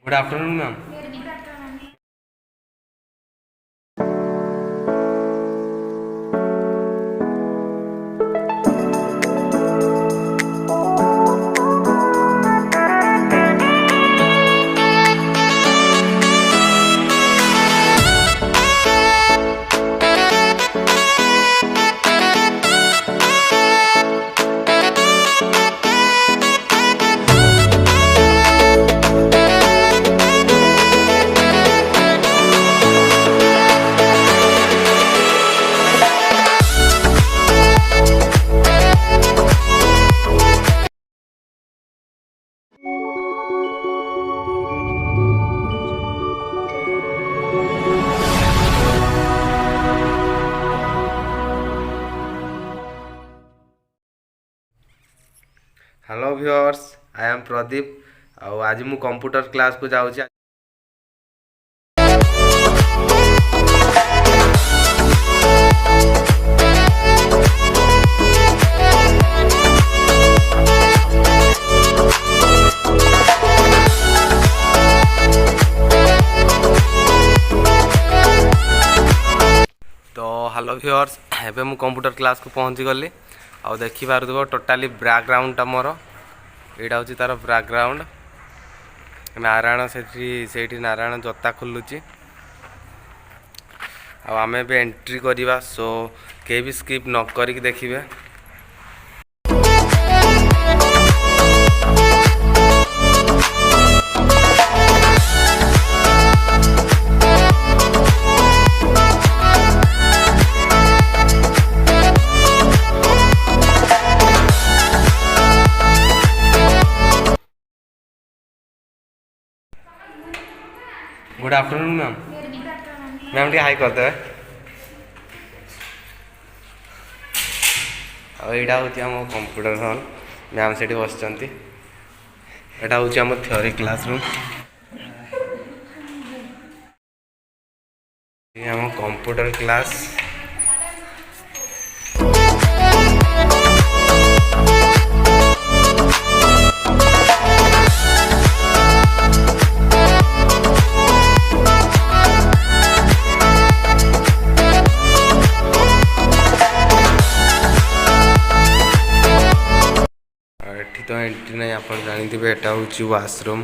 Good afternoon, ma'am. Hello viewers, I am Pradeep. आज मु computer class को जाऊँ। तो हेलो व्यूअर्स, एबे मु कंप्यूटर क्लास को पहुँची गली। आउ देखि पारुथबो टोटाली बैकग्राउंड टा मोर एटा होची तार बैकग्राउंड। नारायण सेठी नारायण जोता खुलुची। आ आमे बे एंट्री करिवा, सो के भी स्किप न करिक देखिबे। Good afternoon ma'am. मैम टी हाई करदे। यहाँ हूँ आम कंप्यूटर हॉल। मैम से बस यहाँ हूँ आम थ्योरी क्लासरूम। आम कंप्यूटर क्लास। तो एंट्री नहीं, आप जानते एटा हूँ वाशरूम।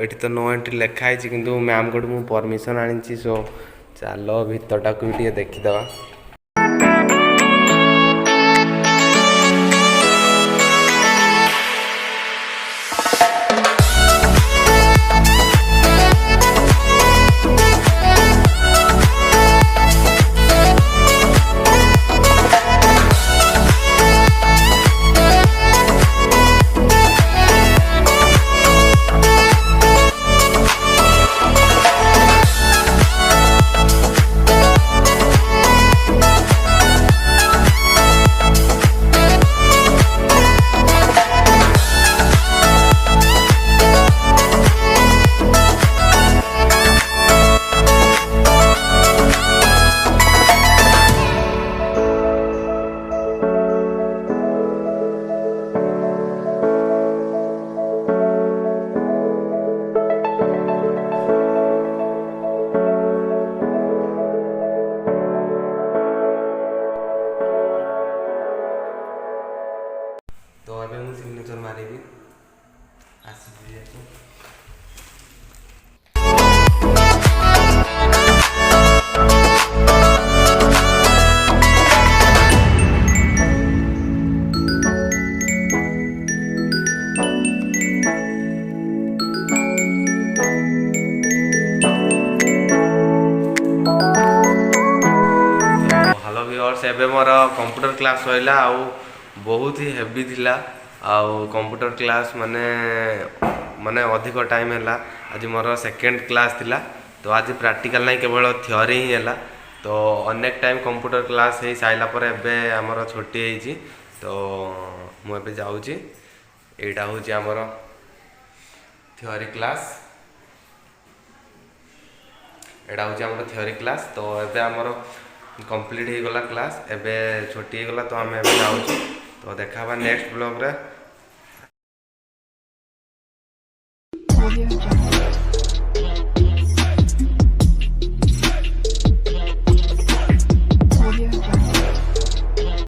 एटी तो नो एंट्री लिखाई किंतु मैम को मुझे परमिशन आनी, सो चलो भीतरटा को भी देखीदवा। तो अबे मु सिग्नेचर मारिबी आसी तो हेलो व्यूअर्स, एबे मोर कंप्यूटर क्लास होइला। आउ बहुत ही हेवी थिला। आउ कंप्यूटर क्लास माने माने अधिक टाइम है। आज मोर सेकेंड क्लास थिला, तो आज प्रैक्टिकल नहीं, केवल थ्योरी ही है। तो अनेक टाइम कंप्यूटर क्लास हो सारा पर एबे आमर छुट्टी होती, तो मुझे जाऊँगी। यहाँ हूँ आमर थ्योरी क्लास। यहाँ हूँ आमर थ्योरी क्लास। तो एबे आमर कंप्लीट हो गला क्लास एबे छोटी हो गला तो आम एबे जाऊँ तो देखा नेक्स्ट ब्लॉग रे।